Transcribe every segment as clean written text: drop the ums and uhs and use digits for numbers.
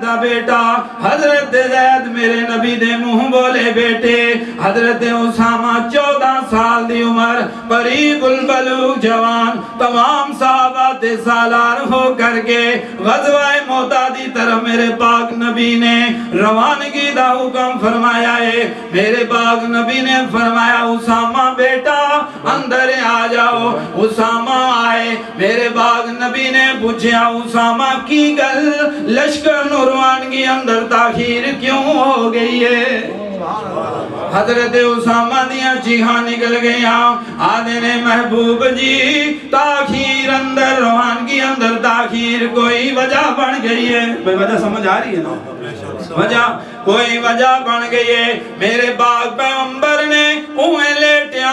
دا بیٹا حضرت زید میرے نبی دے منہ بولے بیٹے حضرت اسامہ 14 سال دی عمر قریب البلوغ جوان تمام صحابہ تے سالار ہو کر کے غزوہ موتا دی طرف میرے پاک نبی نے روانگی دا حکم فرمایا ہے میرے پاک نبی نے فرمایا اسامہ بیٹا اندر آ جاؤ اسامہ آئے میرے پاک نبی نے پوچھا اسامہ کی گل لشکر نو روانگی اندر تاخیر کیوں ہو گئی ہے حضرت اسامہ دیا چیخاں نکل گیا آدھے نے محبوب جی تاخیر اندر روانگی اندر تاخیر کوئی وجہ بن گئی ہے وجہ سمجھ آ رہی ہے نا وجہ کوئی وجہ بن گئی ہے میرے پاک پیغمبر نے اوہیں لیٹیاں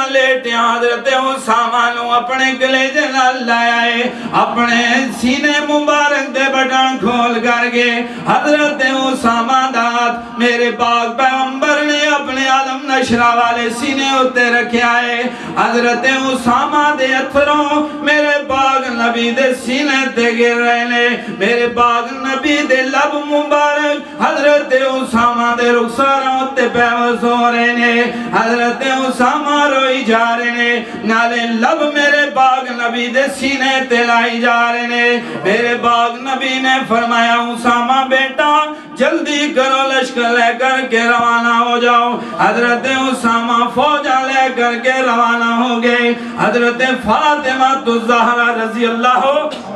حضرت اسامہ نو اپنے کلیجے نال لایا ہے اپنے سینے مبارک دے بٹن کھول کر کے حضرت اسامہ دات میرے پاک پیغمبر نے اپنے عالم نشرہ والے سینے ہوتے رکھیا ہے حضرت اسامہ دے اتھروں میرے پاک نبی دے سینے تے گر رہے نے میرے پاک نبی دے لب مبارک حضرت اسامہ دے رخساروں تے پیوس ہو رہے نے حضرت اسامہ روئی جا رہے نے نالے لب میرے پاک نبی دے سینے تے لائی جا رہے نے میرے پاک نبی نے فرمایا اسامہ بیٹا جلدی کرو لشکر لے کر کے روانہ ہو جاؤ حضرت اسامہ فوجہ لے کر کے روانہ ہو گئے حضرت فاطمہ الزہرا رضی اللہ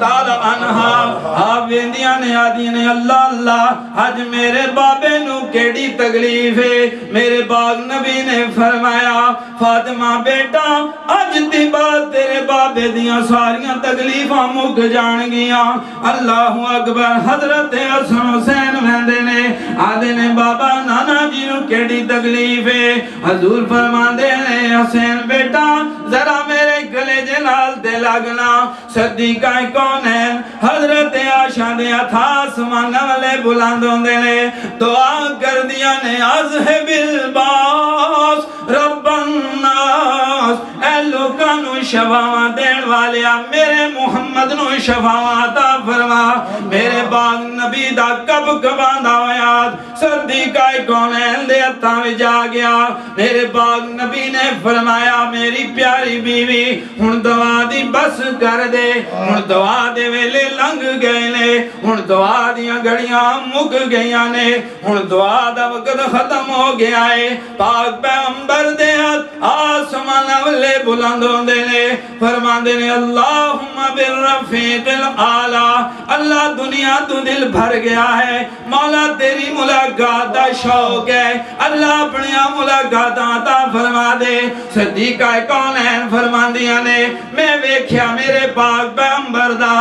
تعالی عنہا آپ ویندیاں نے آدھی نے اللہ اللہ آج میرے بابے نو کیڑی تکلیف ہے میرے پاک نبی نے فرمایا فاطمہ بیٹا آج دی بات تیرے بابے دیاں ساریاں تکلیفاں مک جان گیاں اللہ اکبر حضرت حسن حسین ویندے نے آدھے نے بابا نانا جی نو کیڑی تکلیف ہے حضور فرماندے نے حسین بیٹا ذرا میرے گلے جنال دے لگنا صدیقہ کون ہے حضرت عائشہ دے اتھاس مانگا والے بلند ہوندے نے دعا کر دیا نے اذہب الباس رب الناس اے لوکاں نو شفاواں دین والیا میرے محمد نو شفاواں عطا فرما میرے باغ نبی دا کب کباندا ہویا صدیقہ کونین دے ہتھاں وچ آ گیا میرے باغ نبی نے فرمایا میری پیاری بیوی ہن دعا دی بس کر دے ہن دعا دے ویلے لنگ گئے نے ہن دعا دیاں گھڑیاں مک گئیاں نے ہن دعا دا وقت ختم ہو گیا ہے پاک پیغمبر دے ہاتھ آسمان والے بلند ہوندے نے فرماندے نے اللہم بالرفیق الاعلی اللہ دنیا تو دل بھر گیا ہے مولا تیری ملاقات دا شوق ہے اللہ اپنی ملاقات عطا فرما دے صدیقہ کونین فرماندیاں نے میں ویکھیا میرے پاک پیغمبر دا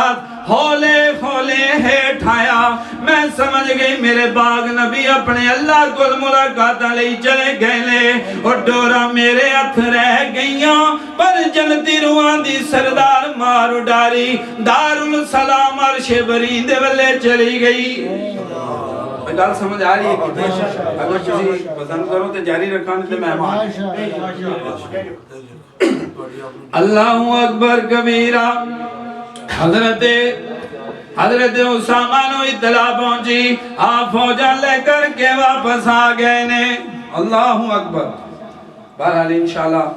ہولے ہولے ہیٹھ آیا میں سمجھ گئی میرے باغ نبی اپنے اللہ کو ملاقات لئی چلے گئے لے اور ڈورا میرے ہتھ رہ گئیاں پر جنتی روحان دی سردار مار اڈاری دارالسلام عرش برین دے والے چلی گئی گل سمجھ آ رہی ہے کہ اگر کسی پسند کرو تو جاری رکھانے سے مہمان اللہ اکبر کبیرہ حضرت اسامہ نو اطلاع پہنچی آپ فوجہ لے کر کے واپس آ گئے نے اللہ اکبر بہرحال انشاءاللہ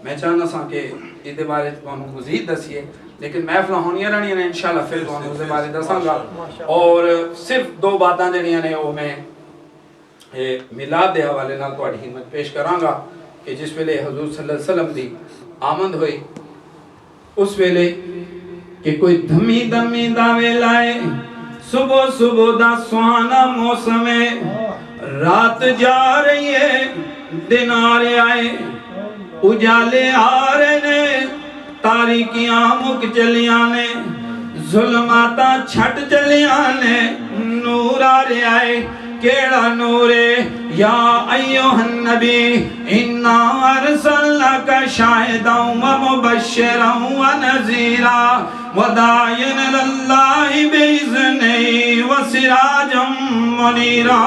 میں چاہنا سا کہ اس بارے میں مزید دسیے لیکن محفلہ ہونی رہنی ہے انشاءاللہ پھر تو اس بارے دساں گا اور صرف 2 باتاں جڑیاں نے وہ میں میلاد دے حوالے نال تہاڈی خدمت پیش کراں گا کہ جس ویلے حضور صلی اللہ علیہ وسلم دی آمد ہوئی اس ویلے کہ کوئی دھمی دھمی دا ویلا ہے صبح صبح دا سہانا موسم ہے رات جا رہی ہے دن آ رہے آئے اجالے آ رہے نے تاریکیاں مک چلیاں نے ظلماتاں چھٹ چلیاں نے نور آ رہے آئے کیڑا نورے یا ایوہ النبی انا ارسلناک شاہدا و مبشرا و نذیرا وداعیا اللہ باذنہ و سراجا منیرا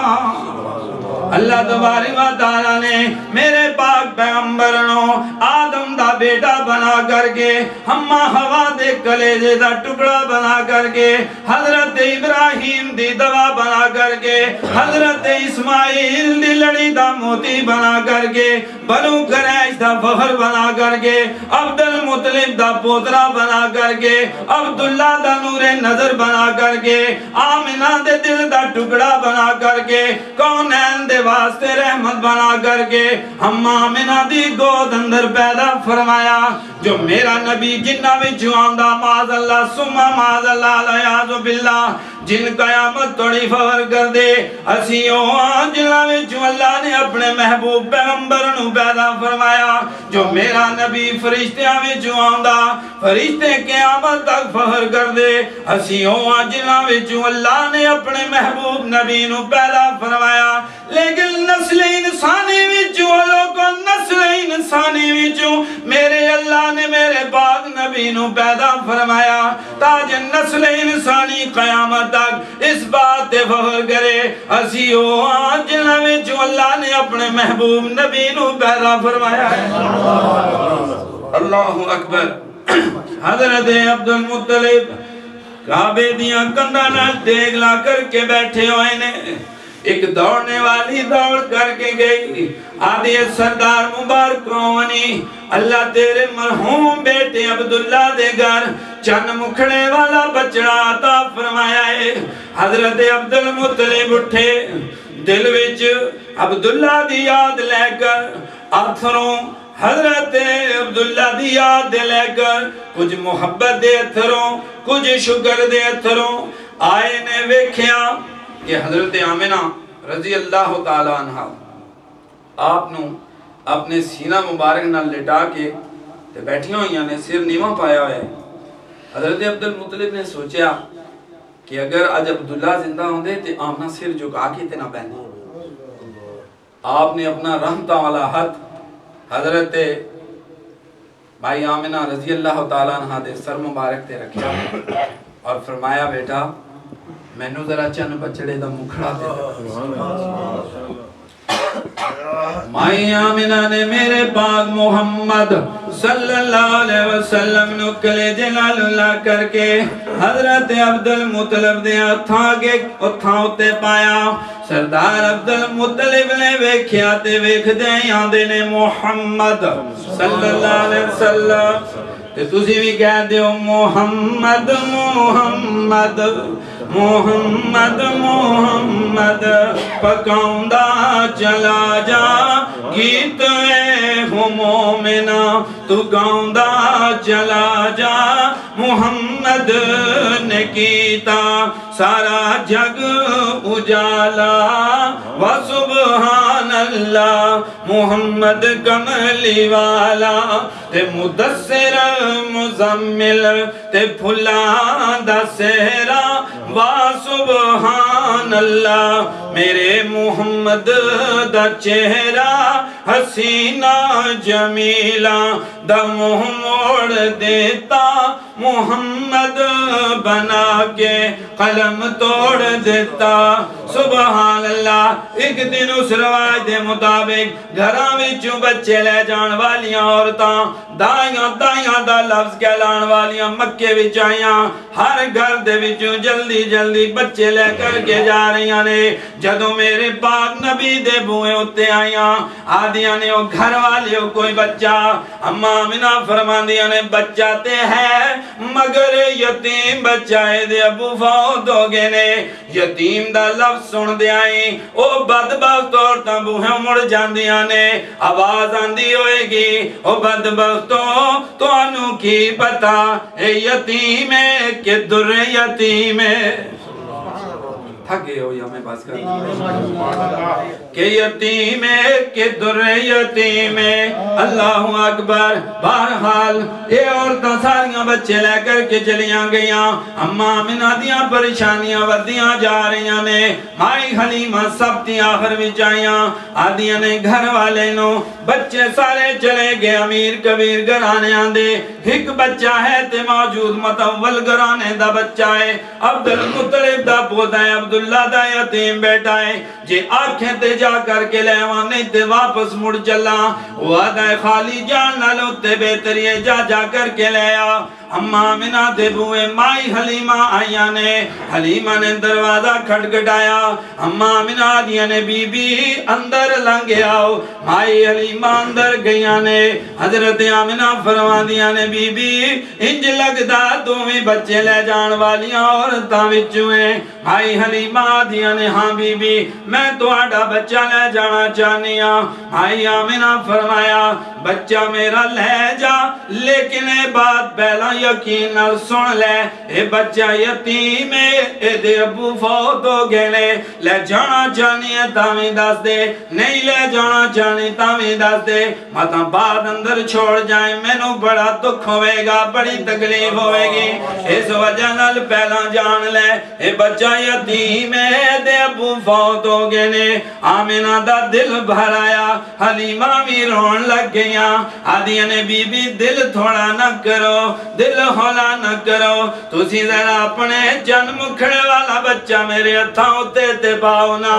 اللہ تبارک و تعالیٰ نے میرے پاک پیغمبر نو آدم دا بیٹا بنا کر کے ہما ہوا دے کلیجے دا ٹکڑا بنا کر کے حضرت ابراہیم دی دوا بنا کر کے حضرت اسماعیل دی لڑی دا موتی بنا کر کے بنو قریش دا فخر بنا کر کے عبد المطلب دا پوترا بنا کر کے عبداللہ دا نور نظر بنا کر کے آمنہ دے دل دا ٹکڑا بنا کر کے کونین دے واسطے رحمت بنا کر کے ہم آمنہ دی گود اندر پیدا فرمایا جو میرا نبی جنہ وچوں آندا معاذ اللہ سمہ معاذ اللہ علیہ باللہ جن قیامت توڑی فخر کر دے اسی اوہاں جنہ وچوں اللہ نے اپنے محبوب پیغمبر نو پیدا فرمایا جو میرا نبی فرشتیاں وچوں آندا فرشتے قیامت تک فخر کر دے اسی اوہاں جنہ وچوں اللہ نے اپنے محبوب نبی نو پیدا فرمایا لیکن نسل انسانی وچوں لوگوں نسل انسانی وچوں میرے اللہ نے میرے پاک نبی نو پیدا فرمایا تاج نسل انسانی قیامت تک اس بات تے فخر کرے اسی اوہاں جنہ وچوں اللہ نے اپنے محبوب نبی نو پیدا فرمایا ہے اللہ اکبر حضرت عبد المطلب کعبے دیاں کندھاں نال دیگ لا کر کے بیٹھے ہوئے نے ایک دوڑنے والی دوڑ کر کے گئی آدھی سردار مبارک روانی اللہ تیرے مرحوم بیٹے عبداللہ دے گھر چند مکھڑے والا بچڑا عطا فرمایا ہے حضرت عبد المطلب اٹھے دل وچ عبداللہ دی یاد لے کر اتھروں حضرت عبداللہ دی یاد لے کر کچھ محبت دے اتھروں کچھ شکر دے اتھروں آئے نے ویکھیا کہ حضرت آمنہ رضی اللہ تعالیٰ عنہ آپ نو اپنے سینہ مبارک نہ لٹا کے تے بیٹھیاں ہوئیاں نے سر نیواں پایا ہوئے حضرت عبد المطلب نے سوچیا کہ اگر آج عبداللہ زندہ ہوندے تے آمنہ سر جھکا کے تے نہ پہنے آپ نے اپنا رحمتہ والا ہاتھ حضرت بھائی آمنہ رضی اللہ تعالیٰ عنہ دے سر مبارک تے رکھیا اور فرمایا بیٹا میں نو ذرا چند بچڑے دا مکھڑا دے مائی آمنہ نے میرے پاک محمد صلی اللہ علیہ وسلم نو کلیجے نال لا کر کے حضرت عبد المطلب دے ہتھاں اتے پایا سردار عبد المطلب نے ویکھیا تے ویکھدے آندے نے محمد صلی اللہ علیہ وسلم تے تسی بھی کہہ دیو محمد محمد محمد محمد پکاؤندا چلا جا گیت اے ہو مومنا تو گاؤندا چلا جا محمد نے کیتا سارا جگ اجالا و سبحان اللہ محمد کملی والا تے مدثر مزمل تے پھلا دا سہرا وا سبحان اللہ میرے محمد دا چہرہ حسینہ جمیلہ دا منہ موڑ دیتا محمد بنا کے قلم توڑ دیتا سبحان اللہ ایک دن اس رواج دے مطابق گھراں وچوں بچے لے جان والیاں عورتاں دائیاں دا لفظ کہلان والیاں مکے وچ آئیاں ہر گھر دے وچوں جلدی جلدی بچے لے کر کے جا رہیاں نے جدوں میرے پاک نبی دے بوئے اتے آئیاں آدیاں نے وہ گھر والے کوئی بچہ اما آمنہ فرماندیاں نے بچہ تے ہے مگر یتیم بچائے دے ابو فوت ہو گئے نے یتیم دا لفظ سن دے آئیں او بدبخت عورتاں بوہے مڑ جاندیاں نے آواز آندی ہوئے گی او بدبختوں تو انو کی پتا اے یتیم ہے کہ در یتیم ہے تھک گئے ہو یا میں بات کرنا کہ یتیم ہے کہ در یتیم ہے اللہ اکبر بہرحال یہ عورتاں ساریاں بچے لے کر کے چلیاں گئیاں اما آمنہ دیاں پریشانیاں ودیاں جا رہیاں نے مائی حلیمہ سب تی آخر بھی جائیاں آدیاں نے گھر والے نو بچے سارے چلے گئے امیر کبیر گھرانے آندے ایک بچہ ہے تے موجود متول گھرانے دا بچہ ہے عبد المطلب دا پوتا ہے عبد عبداللہ دا یتیم بیٹا ہے جے آنکھیں تے جا کر کے لے آواں نہیں تے واپس مڑ چلا وعدہ خالی جان نالو تے بہتری ہے جا جا کر کے لے آ اماں آمنہ دے بوئے مائی حلیمہ آئیاں نے حلیمہ نے دروازہ کھٹکھٹایا اماں آمنہ دیا نے بی بی اندر لنگے آؤ مائی حلیمہ اندر گئیاں نے حضرت آمنہ فرما دیا نے بی بی انج لگدا دوویں بچے لے جان والیاں عورتاں وچوں ہیں مائی حلیمہ دیا نے ہاں بی بی میں تو آڈا بچہ لے جانا چاہنی ہاں مائی آمنہ فرمایا بچہ میرا لے جا لیکن اے بات پہلا یقین نال سن لے اے بچہ یتیم ہے اے دے ابو فوت ہو گئے لے جانا چاہنی ہے تاویں دس دے نہیں لے جانا چاہنی تاویں دس دے ماتا بعد اندر چھوڑ جائیں میں نو بڑا دکھ ہوئے گا بڑی تکلیف ہوئے گی اس وجہ نال پہلا جان لے اے بچہ یتیم ہے دے ابو فوت ہو گئے آمنہ دا دل بھر آیا حلیمہ بھی رون لگ گیاں آدھیا نے بی بی دل تھوڑا نہ کرو دل ہولا نہ کرو تسی ذرا اپنے جنم کھڑے والا بچہ میرے ہتھاں اتے تے پاؤ نا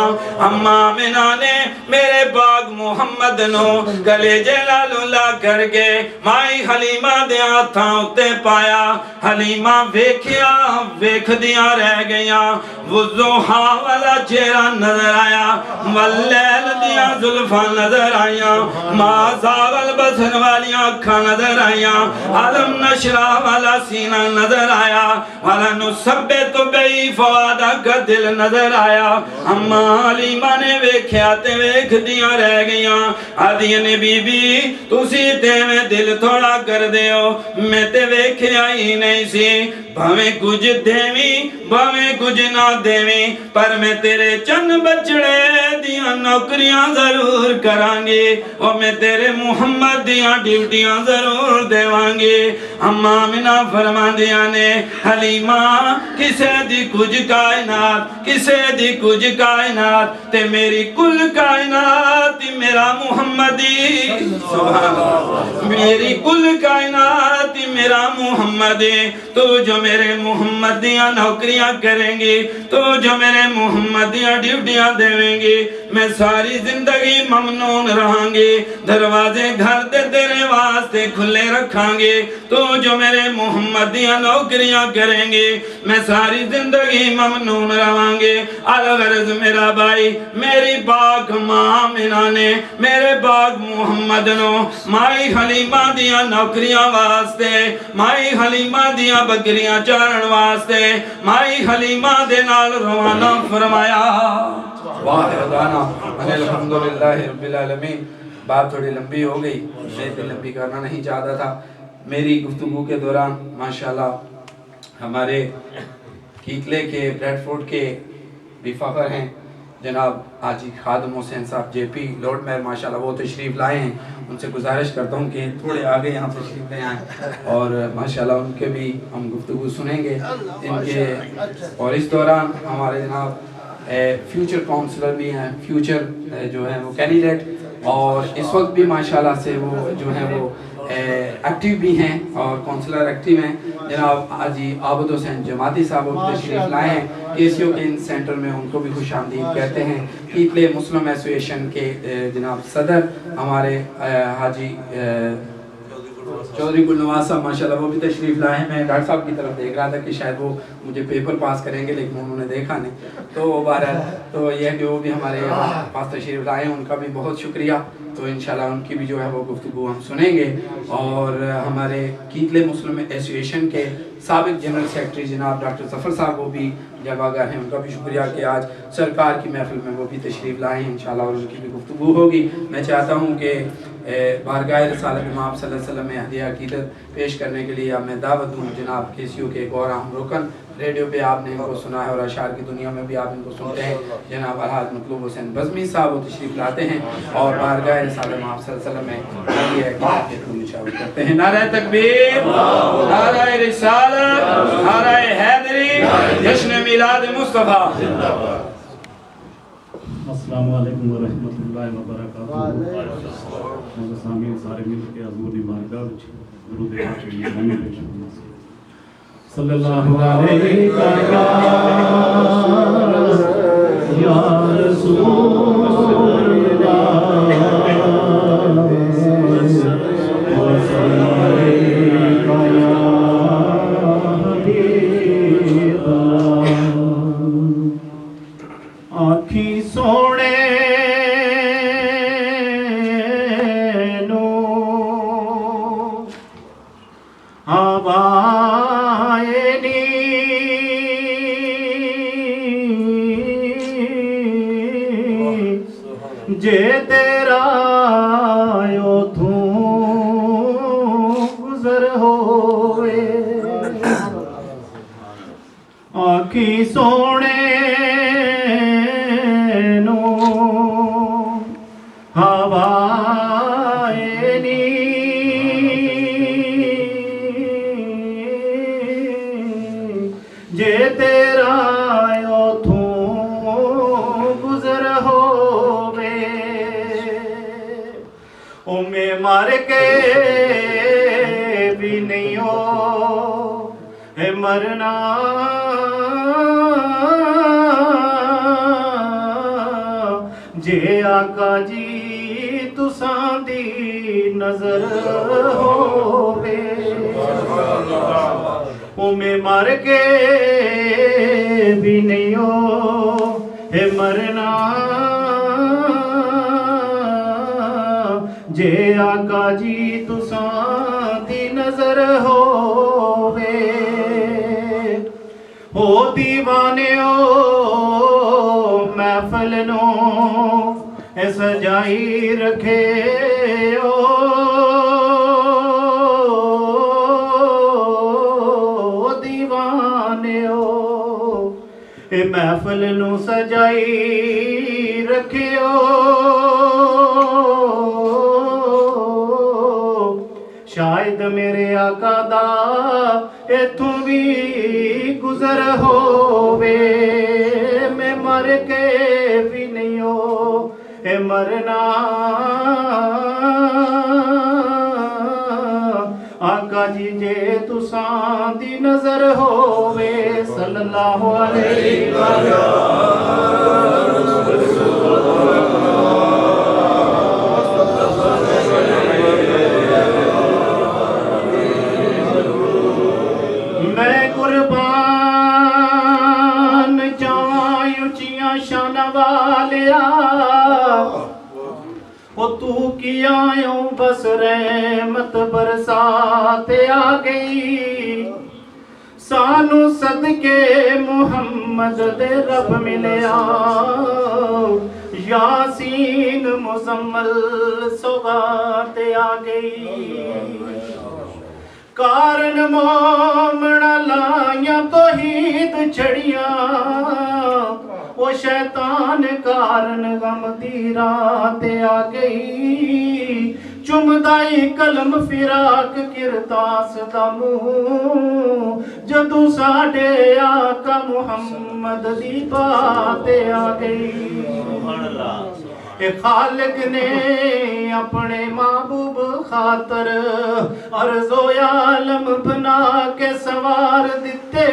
اماں آمنہ نے میرے باغ محمد نو کلیجے لالو لا کر کے مائی حلیمہ دے ہتھاں اتے پایا حلیمہ ویکھیا ویکھ دیاں رہ گیاں وضحا والا چہرہ نظر آیا واللیل دیاں زلفاں نظر آیاں ما زاغ البصر والیاں اکھاں نظر آیاں علم نشرہ والا سینہ نظر آیا والا نثبت بی فؤادہ کا دل نظر آیا اماں حلیمہ نے ویکھیا تے ویکھ دیاں رہ گیاں آدھیا نے بی بی تسی تے میں دل تھوڑا کر دیو میں تے ویکھیا ہی نہیں سی بھویں کچھ دیویں بھویں کچھ نہ دیویں پر میں تیرے چند بچڑے دیاں نوکریاں ضرور کرانگے اور میں تیرے محمد دیاں ڈیوٹیاں ضرور دیوانگے اماں آمنہ فرما دیا نے حلیمہ کسے دی کچھ کائنات کسے دی کچھ کائنات تے میری کل کائنات میرا محمدی سبحان اللہ میری کل کائنات میرا محمدی تو جو میرے محمدیاں نوکریاں کریں گی تو جو میرے محمدیاں ڈیوٹیاں دیویں گی میں ساری زندگی ممنون رہاں گی دروازے گھر دے تیرے واسطے کھلے رکھاں گے تو جو میرے محمدیاں نوکریاں کریں گے میں ساری زندگی ممنون رہاں گے الغرض میرا بھائی میری پاک ماں آمنہ نے میرے پاک محمد نو مائی حلیمہ دیاں نوکریاں واسطے مائی حلیمہ دیاں بکریاں چارن واسطے مائی حلیمہ دے نال روانہ فرمایا واحد دانا الحمدللہ رب العالمین بات تھوڑی لمبی ہو گئی میں اتنی لمبی کرنا نہیں چاہتا تھا میری گفتگو کے دوران ماشاءاللہ ہمارے کیکلے کے بریڈ فورڈ کے بھی فخر ہیں جناب حاجی خادم حسین صاحب جے پی لارڈ میئر ماشاءاللہ وہ تشریف لائے ہیں ان سے گزارش کرتا ہوں کہ تھوڑے آگے یہاں تشریف لے آئیں اور ماشاءاللہ ان کے بھی ہم گفتگو سنیں گے ان کے اور اس دوران ہمارے جناب فیوچر کونسلر بھی ہیں فیوچر جو ہیں وہ کینڈیڈیٹ اور اس وقت بھی ماشاءاللہ سے وہ جو ہیں وہ ایکٹیو بھی ہیں اور کونسلر ایکٹیو ہیں جناب حاجی عابد حسین جماعتی صاحب وہ تشریف لائے ہیں کیسیو کے ان سینٹر میں ان کو بھی خوش آمدید کہتے ہیں کیکلے مسلم ایسوسیشن کے جناب صدر ہمارے حاجی چودھری گل نواز صاحب ماشاءاللہ وہ بھی تشریف لائے ہیں میں ڈاکٹر صاحب کی طرف دیکھ رہا تھا کہ شاید وہ مجھے پیپر پاس کریں گے لیکن انہوں نے دیکھا نہیں تو بہرحال تو یہ ہے کہ وہ بھی ہمارے پاس تشریف لائے ہیں ان کا بھی بہت شکریہ تو انشاءاللہ ان کی بھی جو ہے وہ گفتگو ہم سنیں گے اور ہمارے کیکلے مسلم ایسوسیشن کے سابق جنرل سیکرٹری جناب ڈاکٹر ظفر صاحب وہ بھی جگہ آگاہ ہیں ان کا بھی شکریہ کہ آج سرکار کی محفل میں وہ بھی تشریف لائے ہیں انشاءاللہ اور ان کی بھی گفتگو ہوگی میں چاہتا ہوں کہ بارگاہ رسالت امام صلی اللہ علیہ وسلم میں ہدیہ عقیدت پیش کرنے کے لیے میں دعوت دوں جناب کیسیو کے گور اہم رکن ریڈیو پہ آپ نے ان کو سنا ہے اور اشعار کی دنیا میں بھی آپ ان کو سنتے ہیں جناب الحاج مطلوب حسین بزمی صاحب وہ تشریف لاتے ہیں اور بارگاہ رسالت امام صلی اللہ علیہ وسلم میں ہدیہ عقیدت کے پھول نشاور کرتے ہیں نعرہ تکبیر نعرہ رسالت نعرہ حیدری جشن میلاد مصطفیٰ السلام علیکم ورحمۃ اللہ وبرکاتہ سامعین سارے مل کے حضور دی بارگاہ وچ درود پاک پیش کرنا صلی اللہ علیہ یا رسول آنکھی سونے نو آوائے نی جے تیرا اوتھوں گزر ہوئے آنکھی سونے جے تیرا اوتھوں گزر ہووے او میں مر کے بھی نہیں ہو اے مرنا جے آقا جی تساں دی نظر ہووے او میں مر کے بھی نہیں ہو اے مرنا جے آقا جی تساں دی نظر ہووے ہو دیوانے ہو محفل نو اے سجائی رکھے ہو اے محفل نو سجائی رکھیو شاید میرے آقا دا ایتھوں بھی گزر ہووے میں مر کے بھی نہیں ہو اے مرنا آقا جی جے تساں دی نظر ہووے صلی اللہ علیہ میں قربان جاواں اچیاں شان والیا او تو کی آیوں بس رحمت برسات آ گئی سانو صدقے محمد دے رب ملیا یاسین مزمل سوغات آ گئی کارن مومنا لائیاں توحید چھڑیاں وہ شیطان کارن غم دی رات آ گئی چمدائی کلم فراق کرتاس دمو جدو ساڑے آقا محمد دی بات آ گئی اے خالق نے اپنے محبوب خاطر عرض و عالم بنا کے سوار دیتے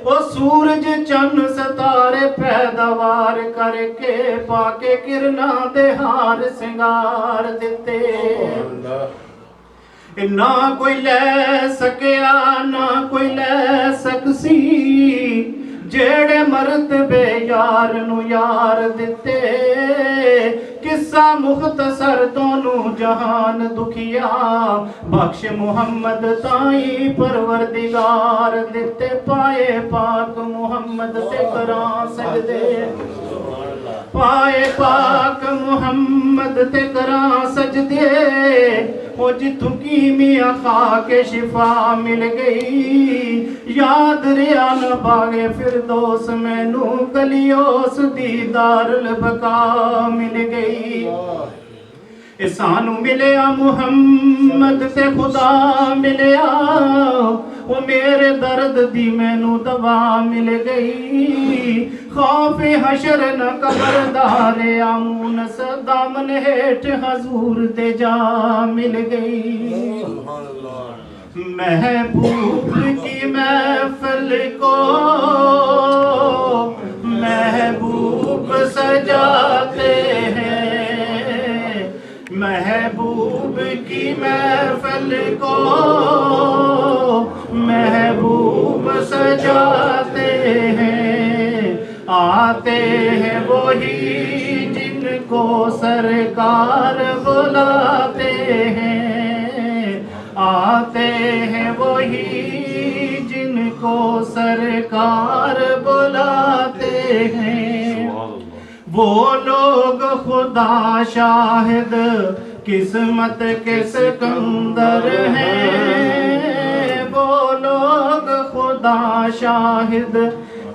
وہ سورج چند ستارے پیداوار کر کے پاکے کرنا دے ہار سنگار دیتے نہ کوئی لے سکیا نہ کوئی لے سکسی جیڑے مرتبے یار نو یار دیتے قصہ مختصر دونوں جہان دکھیا بخش محمد تائی پروردگار دیتے پائے پاک محمد تے کراں سجدے پائے پاک محمد تے کراں سجدے وہ جتوں کی میاں خاک شفا مل گئی یاد ریان باغے فردوس میں نو گلیوس دی دار البقا مل گئی سانو ملیا محمد تے خدا ملیا وہ میرے درد دی مینو دوا مل گئی خوف حشر نہ قبر دار آمون صدامن ہیٹ حضور دے جا مل گئی محبوب کی محفل کو محبوب سجاتے ہیں، محبوب کی محفل کو محبوب سجاتے ہیں، آتے ہیں وہی جن کو سرکار بلاتے ہیں، آتے ہیں وہی جن کو سرکار بلاتے ہیں، وہ لوگ خدا شاہد قسمت کے سکندر ہیں، وہ لوگ خدا شاہد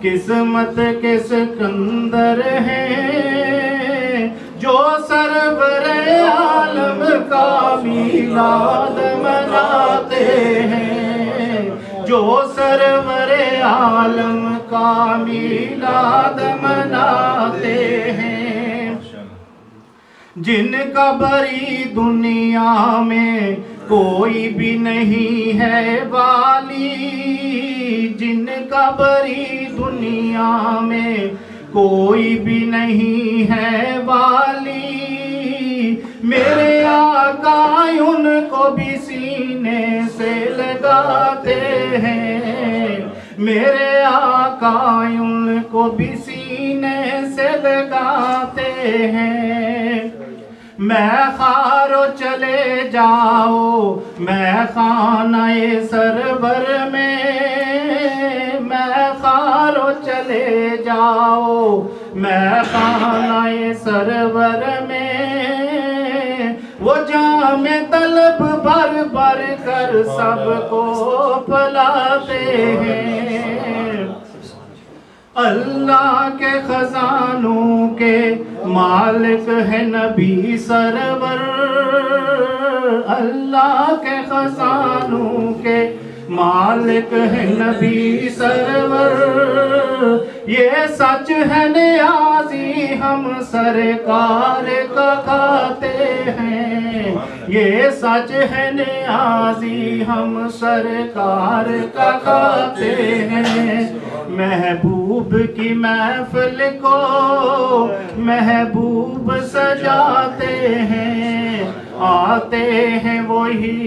قسمت کے سکندر ہیں، جو سرور عالم کا میلاد مناتے ہیں، جو سرور عالم کا میلاد مناتے ہیں، جن کا بری دنیا میں کوئی بھی نہیں ہے والی، جن کا بری دنیا میں کوئی بھی نہیں ہے والی، میرے آقا ان کو بھی سینے سے لگاتے ہیں، میرے آقا ان کو بھی سینے سے لگاتے ہیں، میں خارو چلے جاؤ میں خانہ سرور میں، میں خارو چلے جاؤ میں خانہ سرور میں، وہ جام طلب بھر بھر کر سب کو پلاتے ہیں، اللہ کے خزانوں کے مالک ہے نبی سرور، اللہ کے خزانوں کے مالک ہے نبی سرور، یہ سچ ہے نیازی ہم سرکار کا کھاتے ہیں، یہ سچ ہے نیازی ہم سرکار کا کھاتے ہیں، محبوب کی محفل کو محبوب سجاتے ہیں، آتے ہیں وہی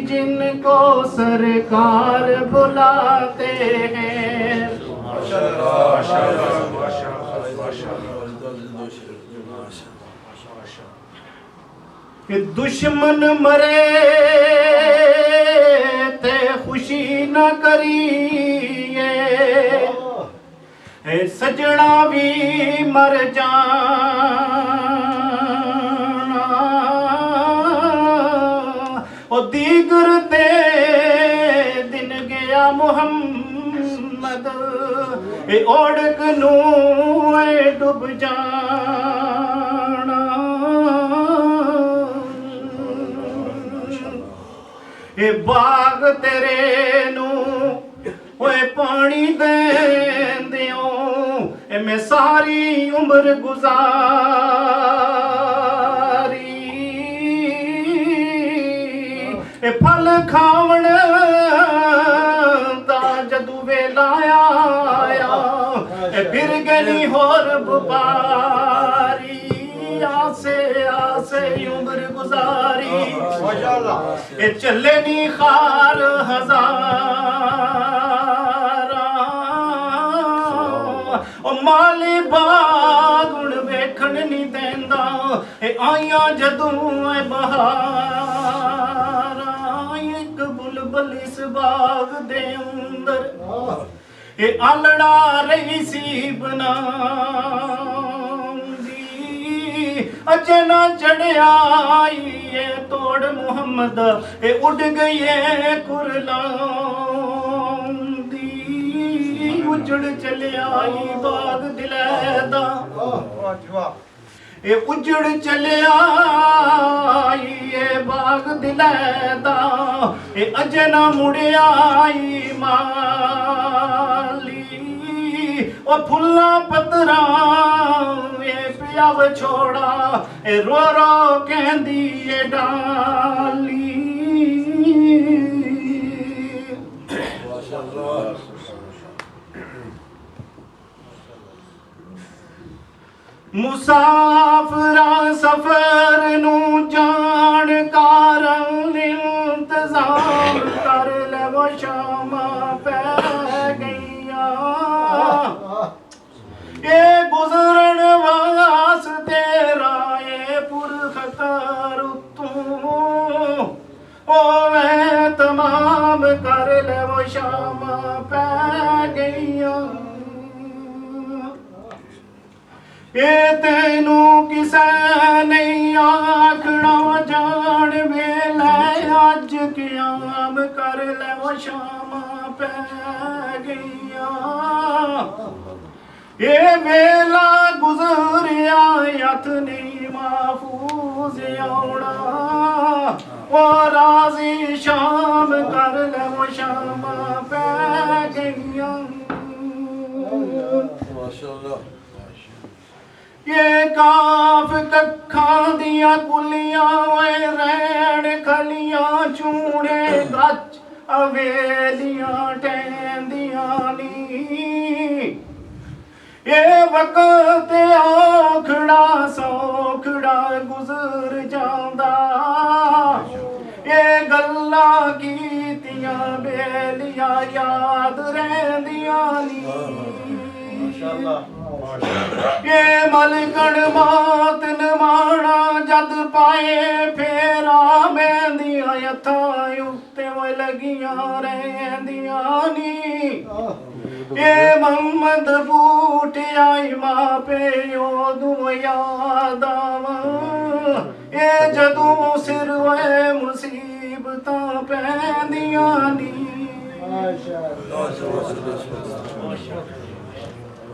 جن کو سرکار بلاتے ہیں، کہ دشمن مرے تے خوشی نہ کریے، اے سجنا بھی مر جانا، او دیگر تے دن گیا محمد، اے اوڑک نو اے ڈب جانا، اے باغ تیرے نو اوے پانی دین دیوں، اے میں ساری عمر گزاری، اے پھل کھاون دا جدو ویلا آیا، اے پھر گنی ہور بپاری، آسے آسے عمر گزاری، اے چلے نی خار ہزار، او مالی باغ ان ویکھن نہیں دیندا، اے آئیاں جدوں اے بہار، ایک بلبل اس باغ دے اندر اے آلڑا رہی سی بناندی، اجے نہ چڑھیا اے توڑ محمد، اے اڑ گئی اے کرلاندی، اجڑ چلیا باغ دلیدا، اے اجڑ چلیا باغ دلیدا، اے اجے نہ مڑیا مالی، او پھلاں پتراں اے پیاو چھوڑا، اے رو رو کہندی اے ڈالی، ਮੁਸਾਫਰਾਂ ਸਫ਼ਰ ਨੂੰ ਜਾਣਕਾਰ ਇੰਤਜ਼ਾਮ ਕਰ ਲੈ ਵੋ ਸ਼ਾਮਾਂ ਪੈ ਗਈਆਂ ਇਹ ਗੁਜ਼ਰਨ ਵਾਸਤੇ ਰਾਏ ਪੁਰਖਤਾਰ ਤੂੰ ਓਵੇਂ ਤਮਾਮ ਕਰ ਲੈ ਵੋ ਸ਼ਾਮਾਂ ਪੈ ਗਈਆਂ ਇਹ ਤੈਨੂੰ ਕਿਸੇ ਨਹੀਂ ਆਖਣਾ ਜਾਣ ਵੇਲੇ ਅੱਜ ਕਿਆਮ ਕਰ ਲੈ ਵੋ ਸ਼ਾਮਾਂ ਪੈ ਗਈਆਂ ਇਹ ਵੇਲਾ ਗੁਜ਼ਰਿਆ ਹੱਥ ਨਹੀਂ ਮਾਫੂਜ਼ ਆਉਣਾ ਉਹ ਰਾਜ਼ੀ ਸ਼ਾਮ ਕਰ ਲੈ ਵੋ ਸ਼ਾਮਾਂ ਪੈ ਗਈਆਂ ਮਾਸ਼ਾਅੱਲਾ ਇਹ ਕਾਫ ਕੱਖਾਂ ਦੀਆਂ ਕੁਲੀਆਂ ਓਏ ਰਹਿਣ ਖਲੀਆਂ ਚੂੜੇ ਗੱਚ ਅਵੇਲੀਆਂ ਟੈਂਦੀਆਂ ਨੀ ਇਹ ਵਕਤ ਔਖੜਾ ਸੌਖੜਾ ਗੁਜ਼ਰ ਜਾਂਦਾ ਇਹ ਗੱਲਾਂ ਕੀਤੀਆਂ ਬੇਲੀਆਂ ਯਾਦ ਰਹਿੰਦੀਆਂ ਨੀ ਮਾਸ਼ਾਅੱਲਾ ਇਹ ਮਲਕਣ ਮੌਤ ਨਮਾਣਾ ਜਦ ਪਾਏ ਫੇਰਾ ਮਹਿੰਦੀਆਂ ਹੱਥਾਂ ਉੱਤੇ ਓਏ ਲੱਗੀਆਂ ਰਹਿੰਦੀਆਂ ਨੀ ਇਹ ਮੁਹੰਮਦ ਬੂਟ ਆਈ ਮਾਪੇ ਉਦੋਂ ਯਾਦ ਆਵਾਂ ਇਹ ਜਦੋਂ ਸਿਰ ਓਏ ਮੁਸੀਬਤਾਂ ਪੈਂਦੀਆਂ ਨੀ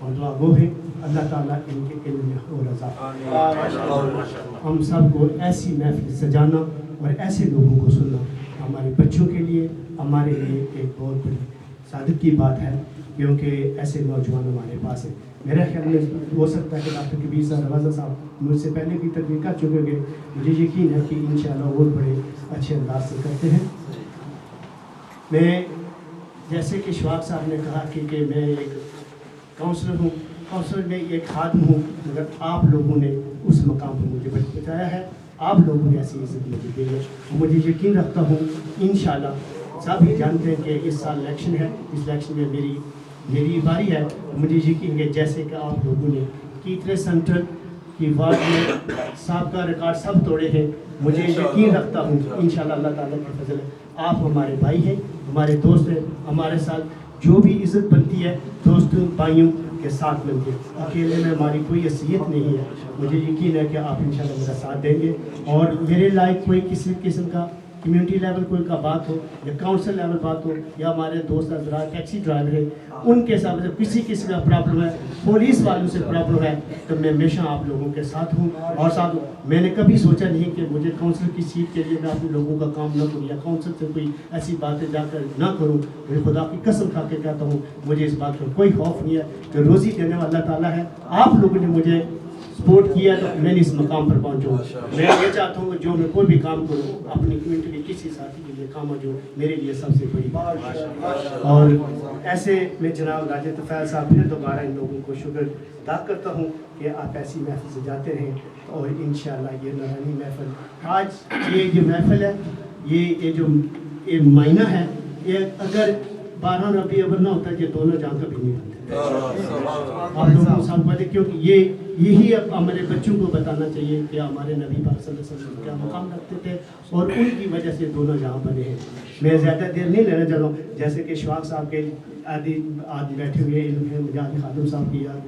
اور دعا گو ہیں اللہ تعالیٰ ان کے علم میں اور رضا ہم سب کو ایسی محفل سجانا اور ایسے لوگوں کو سننا ہمارے بچوں کے لیے ہمارے لیے ایک بہت بڑی سعادت کی بات ہے، کیونکہ ایسے نوجوان ہمارے پاس ہیں۔ میرے خیال میں ہو سکتا ہے کہ ڈاکٹر کبیر صاحب روازہ صاحب مجھ سے پہلے بھی تقریر کر چکے گے، مجھے یقین ہے کہ انشاءاللہ وہ بڑے اچھے انداز سے کرتے ہیں۔ میں جیسے کہ شواق صاحب نے کہا کہ میں ایک کاؤنسلر ہوں، کاؤنسلر میں ایک خادم ہوں، مگر آپ لوگوں نے اس مقام پر مجھے بتایا ہے، آپ لوگوں نے ایسی عزت مجھے دی ہے، مجھے یقین رکھتا ہوں انشاءاللہ سب ہی جانتے ہیں کہ اس سال الیکشن ہے، اس الیکشن میں میری باری ہے، مجھے یقین ہے جیسے کہ آپ لوگوں نے کتنے سینٹرل کی وارڈ میں سابقہ ریکارڈ سب توڑے ہیں، مجھے یقین رکھتا ہوں انشاءاللہ اللہ تعالیٰ کے فضل ہے آپ ہمارے بھائی ہیں، ہمارے دوست ہیں، ہمارے ساتھ جو بھی عزت بنتی ہے دوستوں بھائیوں کے ساتھ مل کے، اکیلے میں ہماری کوئی حیثیت نہیں ہے، مجھے یقین ہے کہ آپ انشاءاللہ میرا ساتھ دیں گے، اور میرے لائق کوئی کسی قسم کا کمیونٹی لیول کوئی کا بات ہو یا کاؤنسل لیول بات ہو یا ہمارے دوست حضرات ٹیکسی ڈرائیور ہیں ان کے ساتھ کسی قسم کا پرابلم ہے، پولیس والوں سے پرابلم ہے، تو میں ہمیشہ آپ لوگوں کے ساتھ ہوں اور ساتھ ہوں۔ میں نے کبھی سوچا نہیں کہ مجھے کاؤنسل کی سیٹ کے لیے میں اپنے لوگوں کا کام نہ کروں یا کاؤنسل سے کوئی ایسی باتیں جا کر نہ کروں، میں خدا کی قسم کھا کے کہتا ہوں مجھے اس بات کا کوئی خوف نہیں ہے کہ روزی دینے والا اللہ تعالیٰ ہے، آپ لوگوں نے مجھے سپورٹ کیا تو میں نے اس مقام پر پہنچوں۔ میں یہ چاہتا ہوں کہ جو میں کوئی بھی کام کروں اپنی کمیونٹی کے کسی ساتھی کے لیے کام جو میرے لیے سب سے بڑی بات ہے، اور ایسے میں جناب راجہ طفیل صاحب پھر دوبارہ ان لوگوں کو شکر ادا کرتا ہوں کہ آپ ایسی محفل سے جاتے رہیں اور انشاءاللہ یہ نورانی محفل آج یہ جو محفل ہے یہ جو یہ مہینہ ہے یہ اگر 12 ربیع الاول نہ ہوتا یہ دونوں جہاں کبھی نہیں ہوتے آپ لوگوں کو ساتھ باتیں، کیونکہ یہی اب ہمارے بچوں کو بتانا چاہیے کہ ہمارے نبی پاک صلی اللہ علیہ وسلم کیا مقام رکھتے تھے اور ان کی وجہ سے دونوں جہاں بنے ہیں۔ میں زیادہ دیر نہیں لینا چاہتا ہوں، جیسے کہ شواق صاحب کے آدمی بیٹھے ہوئے ہیں، مجاہد خادم صاحب کی یاد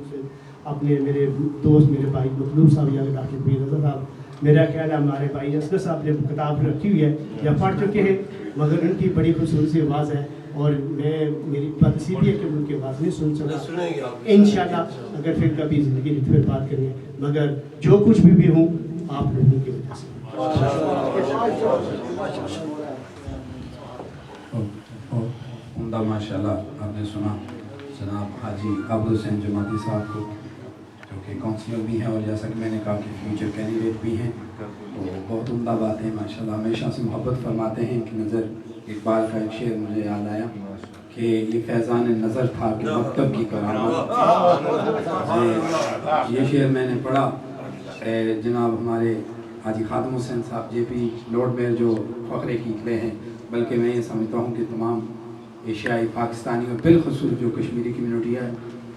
اپنے میرے دوست میرے بھائی مطلوب صاحب یا ڈاکٹر کبیر رضا صاحب، میرا خیال ہے ہمارے بھائی اصغر صاحب نے کتاب رکھی ہوئی ہے یا پڑھ چکے ہیں، مگر ان کی بڑی خوبصورت سی آواز ہے اور میں میری بدنصیبی ہے کہ ان کی آواز نہیں سن سکا۔ انشاءاللہ اگر پھر کبھی زندگی میں پھر بات کریں گے، مگر جو کچھ بھی ہوں آپ لوگوں کی وجہ سے۔ عمدہ ماشاءاللہ آپ نے سنا جناب حاجی عبد الحسین جماعتی صاحب کو جو کہ کونسلر بھی ہیں اور جیسا کہ میں نے کہا کہ فیوچر کینڈیڈیٹ بھی ہیں، تو بہت عمدہ بات ہے ماشاءاللہ، ہمیشہ سے محبت فرماتے ہیں کہ نظر اقبال کا ایک شعر مجھے یاد آیا کہ یہ فیضان نظر تھا کہ مکتب کی کرامت، یہ شعر میں نے پڑھا جناب ہمارے حاجی خادم حسین صاحب جے پی لارڈ میئر جو فخر کیکلے ہیں، بلکہ میں یہ سمجھتا ہوں کہ تمام ایشیائی پاکستانی اور بالخصوص جو کشمیری کمیونٹی ہے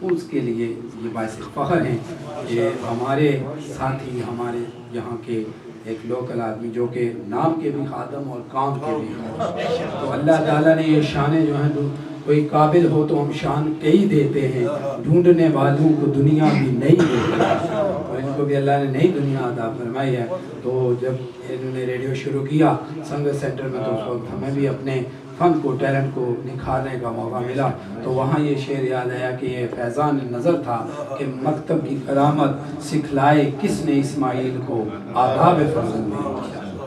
اس کے لیے یہ باعث فخر ہیں کہ ہمارے ساتھی ہمارے یہاں کے ایک لوکل آدمی جو کہ نام کے بھی خادم اور کام کے بھی ہیں، تو اللہ تعالیٰ نے یہ شانیں جو ہیں کوئی قابل ہو تو ہم شان کئی دیتے ہیں، ڈھونڈنے والوں کو دنیا بھی نہیں دیتے ہیں، اور ان کو بھی اللہ نے نئی دنیا عطا فرمائی ہے۔ تو جب انہوں نے ریڈیو شروع کیا سنگت سینٹر میں تو اس وقت ہمیں بھی اپنے فن کو ٹیلنٹ کو نکھارنے کا موقع ملا، تو وہاں یہ شعر یاد آیا کہ یہ فیضان نظر تھا کہ مکتب کی کرامت سکھلائے کس نے اسماعیل کو آداب فرزندی۔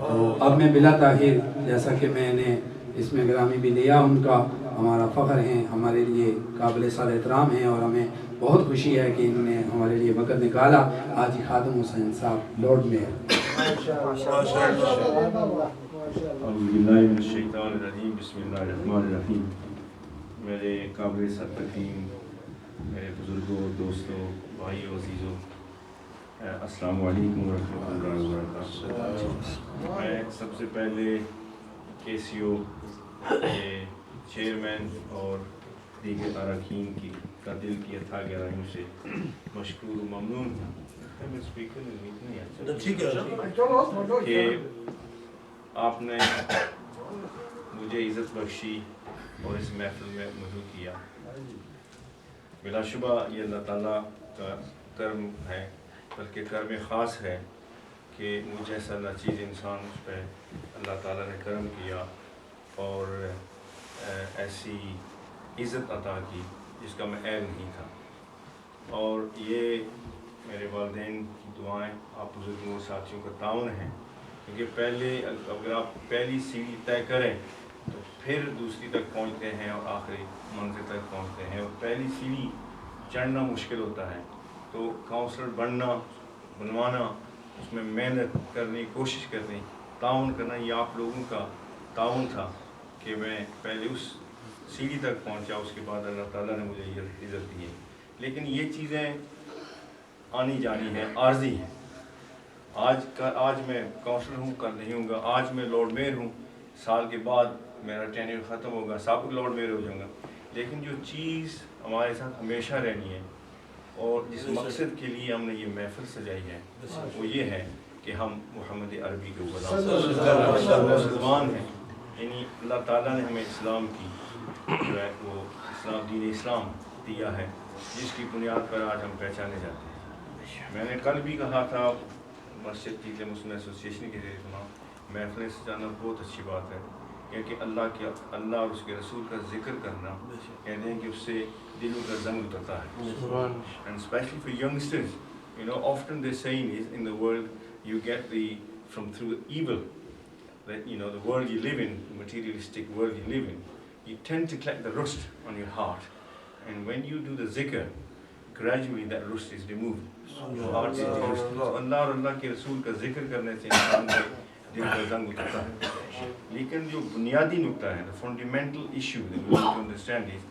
تو اب میں بلا تاخیر جیسا کہ میں نے اس میں گرامی بھی لیا ان کا، ہمارا فخر ہیں، ہمارے لیے قابل صد احترام ہیں اور ہمیں بہت خوشی ہے کہ انہوں نے ہمارے لیے وقت نکالا۔ حاجی خادم حسین صاحب لارڈ میئر۔ اعوذ باللہ من الشیطان الرجیم، بسم اللہ الرحمن الرحیم۔ میرے قابل صد تکریم میرے بزرگوں، دوستوں، بھائیوں، عزیزوں، السلام علیکم ورحمۃ اللہ وبرکاتہ۔ میں سب سے پہلے کے سی او کے چیئرمین اور دیگر اراکین کا دل کی اتھاہ گہرائیوں سے مشکور و ممنون ہوں کہ آپ نے مجھے عزت بخشی اور اس محفل میں مدعو کیا۔ بلا شبہ یہ اللہ تعالیٰ کا کرم ہے، بلکہ کرم خاص ہے کہ مجھ جیسا ناچیز انسان اس پہ اللہ تعالیٰ نے کرم کیا اور ایسی عزت عطا کی جس کا میں اہل نہیں تھا۔ اور یہ میرے والدین کی دعائیں آپ بزرگوں اور ساتھیوں کا تعاون ہے، کیونکہ پہلے اگر آپ پہلی سیڑھی طے کریں تو پھر دوسری تک پہنچتے ہیں اور آخری منزل تک پہنچتے ہیں، اور پہلی سیڑھی چڑھنا مشکل ہوتا ہے. تو کاؤنسلر بنوانا، اس میں محنت کرنی، کوشش کرنی، تعاون کرنا، یہ آپ لوگوں کا تعاون تھا کہ میں پہلے اس سیڑھی تک پہنچا، اس کے بعد اللہ تعالیٰ نے مجھے عزت دی ہے. لیکن یہ چیزیں آنی جانی ہیں، عارضی ہیں. آج میں کاؤنسلر ہوں، کل نہیں ہوں گا. آج میں لارڈ میئر ہوں، سال کے بعد میرا ٹینیور ختم ہوگا، سابق لارڈ میئر ہو جاؤں گا. لیکن جو چیز ہمارے ساتھ ہمیشہ رہنی ہے اور جس مقصد کے لیے ہم نے یہ محفل سجائی ہے وہ یہ ہے کہ ہم محمد عربی کے اوپر مسلمان ہیں. یعنی اللہ تعالیٰ نے ہمیں اسلام کی جو ہے وہ دین اسلام دیا ہے، جس کی بنیاد پر آج ہم پہچانے جاتے ہیں. میں نے کل بھی کہا تھا مسجد کی مسلم ایسوسیشن کے ذریعے محفلیں سجانا بہت اچھی بات ہے، کیونکہ اللہ اور اس کے رسول کا ذکر کرنا کہتے ہیں کہ اس سے دلوں کا زنگ اترتا ہے. And especially for youngsters, you know, often the saying is in the world you get through evil, that, you know, the world you live in, the materialistic world you live in, you tend to collect the rust on your heart. And when you do the zikr, gradually that rust is removed. Heart is removed. So Allah اور اللہ کے رسول کا ذکر کرنے سے انسان کے دل کا زنگ اترتا ہے. لیکن جو بنیادی نقطہ ہے, the fundamental issue that we need to understand is